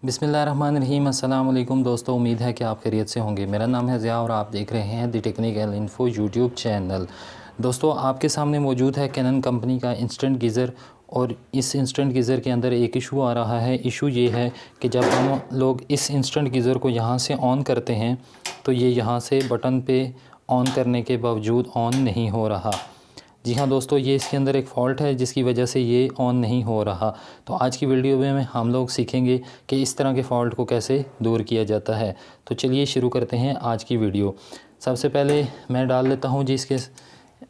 बिस्मिल्लाहिर्रहमानिर्रहीम। अस्सलाम वालेकुम दोस्तों, उम्मीद है कि आप खैरियत से होंगे। मेरा नाम है ज़िया और आप देख रहे हैं the technical info YouTube channel. दोस्तों, आपके सामने मौजूद है कैनन कंपनी का इंस्टेंट गीज़र और इस इंस्टेंट गीज़र के अंदर एक इशू आ रहा है। इशू ये है कि जब हम लोग इस इंस्टेंट गीज़र को यहाँ से ऑन करते हैं तो ये यहाँ से बटन पे ऑन करने के बावजूद ऑन नहीं हो रहा। जी हाँ दोस्तों, ये इसके अंदर एक फ़ॉल्ट है जिसकी वजह से ये ऑन नहीं हो रहा। तो आज की वीडियो में हम लोग सीखेंगे कि इस तरह के फ़ॉल्ट को कैसे दूर किया जाता है। तो चलिए शुरू करते हैं आज की वीडियो। सबसे पहले मैं डाल लेता हूँ जी इसके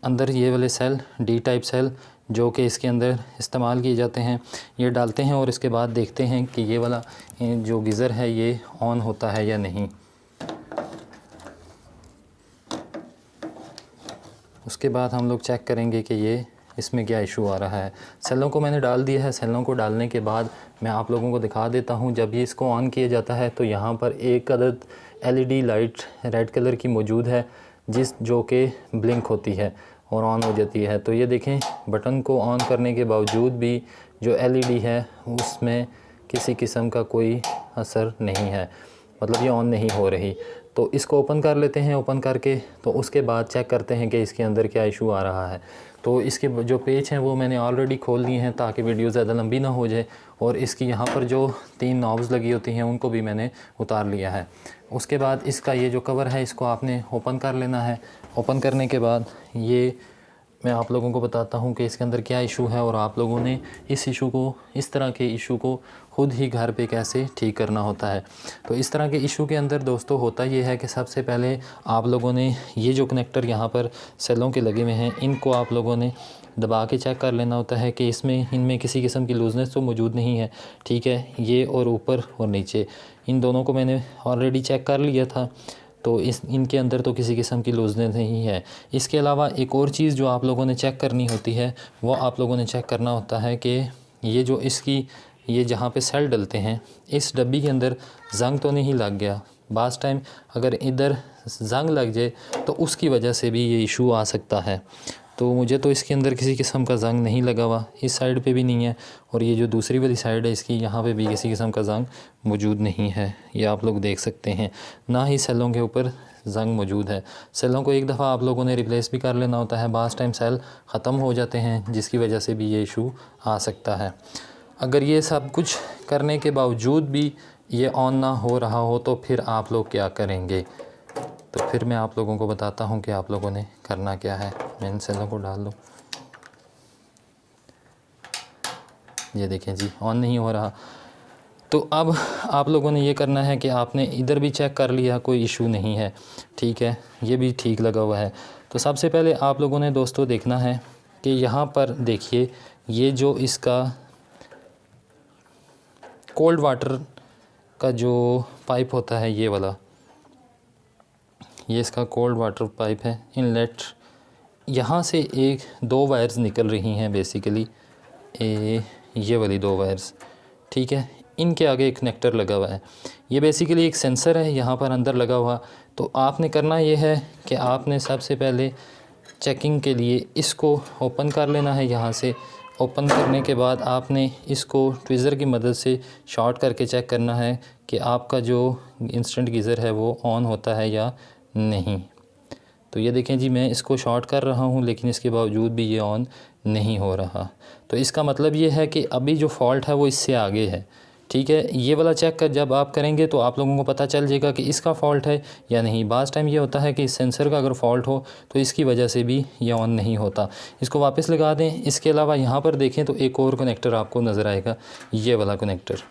अंदर ये वाले सेल, डी टाइप सेल जो कि इसके अंदर इस्तेमाल किए जाते हैं, ये डालते हैं और इसके बाद देखते हैं कि ये वाला जो गीज़र है ये ऑन होता है या नहीं। उसके बाद हम लोग चेक करेंगे कि ये इसमें क्या इशू आ रहा है। सेलों को मैंने डाल दिया है। सेलों को डालने के बाद मैं आप लोगों को दिखा देता हूँ। जब ये इसको ऑन किया जाता है तो यहाँ पर एक अदद एलईडी लाइट रेड कलर की मौजूद है जो कि ब्लिंक होती है और ऑन हो जाती है। तो ये देखें, बटन को ऑन करने के बावजूद भी जो एलईडी है उसमें किसी किस्म का कोई असर नहीं है, मतलब ये ऑन नहीं हो रही। तो इसको ओपन कर लेते हैं। ओपन करके तो उसके बाद चेक करते हैं कि इसके अंदर क्या इशू आ रहा है। तो इसके जो पेज हैं वो मैंने ऑलरेडी खोल लिए हैं ताकि वीडियो ज़्यादा लंबी ना हो जाए। और इसकी यहाँ पर जो 3 नॉब्स लगी होती हैं उनको भी मैंने उतार लिया है। उसके बाद इसका ये जो कवर है इसको आपने ओपन कर लेना है। ओपन करने के बाद ये मैं आप लोगों को बताता हूँ कि इसके अंदर क्या इशू है और आप लोगों ने इस तरह के इशू को ख़ुद ही घर पे कैसे ठीक करना होता है। तो इस तरह के इशू के अंदर दोस्तों होता ये है कि सबसे पहले आप लोगों ने ये जो कनेक्टर यहाँ पर सेलों के लगे हुए हैं इनको आप लोगों ने दबा के चेक कर लेना होता है कि इनमें किसी किस्म की लूजनेस तो मौजूद नहीं है। ठीक है, ये और ऊपर और नीचे इन दोनों को मैंने ऑलरेडी चेक कर लिया था। तो इनके अंदर तो किसी किस्म की लूजनेस नहीं है। इसके अलावा एक और चीज़ जो आप लोगों ने चेक करनी होती है वो आप लोगों ने चेक करना होता है कि ये जहाँ पे सेल डलते हैं इस डब्बी के अंदर जंग तो नहीं लग गया। बास टाइम अगर इधर जंग लग जाए तो उसकी वजह से भी ये इशू आ सकता है। तो मुझे तो इसके अंदर किसी किस्म का जंग नहीं लगा हुआ, इस साइड पे भी नहीं है और ये जो दूसरी वाली साइड है इसकी यहाँ पे भी किसी किस्म का जंग मौजूद नहीं है। ये आप लोग देख सकते हैं, ना ही सेलों के ऊपर जंग मौजूद है। सेलों को एक दफ़ा आप लोगों ने रिप्लेस भी कर लेना होता है। बास टाइम सेल ख़त्म हो जाते हैं जिसकी वजह से भी ये इशू आ सकता है। अगर ये सब कुछ करने के बावजूद भी ये ऑन ना हो रहा हो तो फिर आप लोग क्या करेंगे। तो फिर मैं आप लोगों को बताता हूँ कि आप लोगों ने करना क्या है। मैं इन सेलों को डाल दूँ, ये देखें जी ऑन नहीं हो रहा। तो अब आप लोगों ने ये करना है कि आपने इधर भी चेक कर लिया, कोई इशू नहीं है। ठीक है, ये भी ठीक लगा हुआ है। तो सबसे पहले आप लोगों ने दोस्तों देखना है कि यहाँ पर देखिए, ये जो इसका कोल्ड वाटर का जो पाइप होता है ये वाला, ये इसका कोल्ड वाटर पाइप है इनलेट। यहाँ से 2 वायर्स निकल रही हैं बेसिकली, ये वाली 2 वायर्स। ठीक है, इनके आगे एक कनेक्टर लगा हुआ है। ये बेसिकली एक सेंसर है यहाँ पर अंदर लगा हुआ। तो आपने करना ये है कि आपने सबसे पहले चेकिंग के लिए इसको ओपन कर लेना है। यहाँ से ओपन करने के बाद आपने इसको ट्विज़र की मदद से शॉर्ट करके चेक करना है कि आपका जो इंस्टेंट गीज़र है वो ऑन होता है या नहीं। तो ये देखें जी, मैं इसको शॉर्ट कर रहा हूँ लेकिन इसके बावजूद भी ये ऑन नहीं हो रहा। तो इसका मतलब ये है कि अभी जो फ़ॉल्ट है वो इससे आगे है। ठीक है, ये वाला चेक जब आप करेंगे तो आप लोगों को पता चल जाएगा कि इसका फ़ॉल्ट है या नहीं। बाज़ टाइम ये होता है कि इस सेंसर का अगर फ़ॉल्ट हो तो इसकी वजह से भी ये ऑन नहीं होता। इसको वापस लगा दें। इसके अलावा यहाँ पर देखें तो एक और कनेक्टर आपको नज़र आएगा, ये वाला कनेक्टर।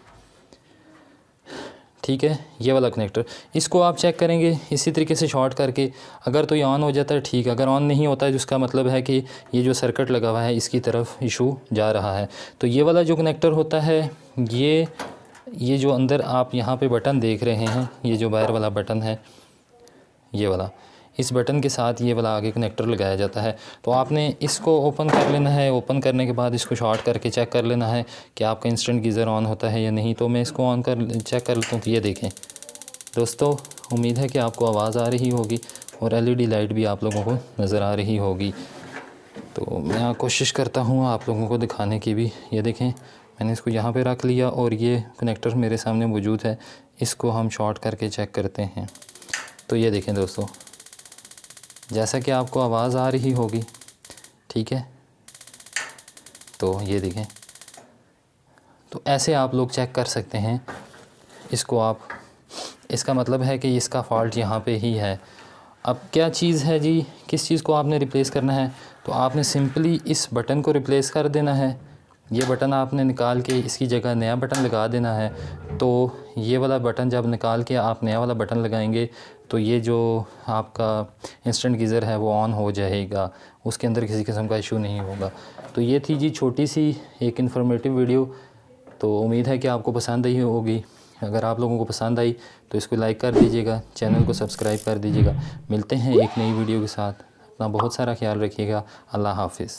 ठीक है, ये वाला कनेक्टर, इसको आप चेक करेंगे इसी तरीके से शॉर्ट करके। अगर तो ये ऑन हो जाता है ठीक, अगर ऑन नहीं होता है जिसका मतलब है कि ये जो सर्किट लगा हुआ है इसकी तरफ इशू जा रहा है। तो ये वाला जो कनेक्टर होता है ये जो अंदर आप यहाँ पे बटन देख रहे हैं, ये जो वायर वाला बटन है ये वाला, इस बटन के साथ ये वाला आगे कनेक्टर लगाया जाता है। तो आपने इसको ओपन कर लेना है। ओपन करने के बाद इसको शॉर्ट करके चेक कर लेना है कि आपका इंस्टेंट गीज़र ऑन होता है या नहीं। तो मैं इसको चेक कर लेता हूँ। तो ये देखें दोस्तों, उम्मीद है कि आपको आवाज़ आ रही होगी और एलईडी लाइट भी आप लोगों को नज़र आ रही होगी। तो मैं कोशिश करता हूँ आप लोगों को दिखाने की भी। ये देखें मैंने इसको यहाँ पे रख लिया और ये कनेक्टर मेरे सामने मौजूद है। इसको हम शॉर्ट करके चेक करते हैं। तो ये देखें दोस्तों, जैसा कि आपको आवाज़ आ रही होगी, ठीक है, तो ये देखें। तो ऐसे आप लोग चेक कर सकते हैं इसको आप। इसका मतलब है कि इसका फ़ॉल्ट यहाँ पे ही है। अब क्या चीज़ है जी, किस चीज़ को आपने रिप्लेस करना है? तो आपने सिंपली इस बटन को रिप्लेस कर देना है। ये बटन आपने निकाल के इसकी जगह नया बटन लगा देना है। तो ये वाला बटन जब निकाल के आप नया वाला बटन लगाएंगे तो ये जो आपका इंस्टेंट गीज़र है वो ऑन हो जाएगा, उसके अंदर किसी किस्म का इशू नहीं होगा। तो ये थी जी छोटी सी एक इन्फॉर्मेटिव वीडियो। तो उम्मीद है कि आपको पसंद आई होगी। अगर आप लोगों को पसंद आई तो इसको लाइक कर दीजिएगा, चैनल को सब्सक्राइब कर दीजिएगा। मिलते हैं एक नई वीडियो के साथ। अपना बहुत सारा ख्याल रखिएगा। अल्लाह हाफ़िज़।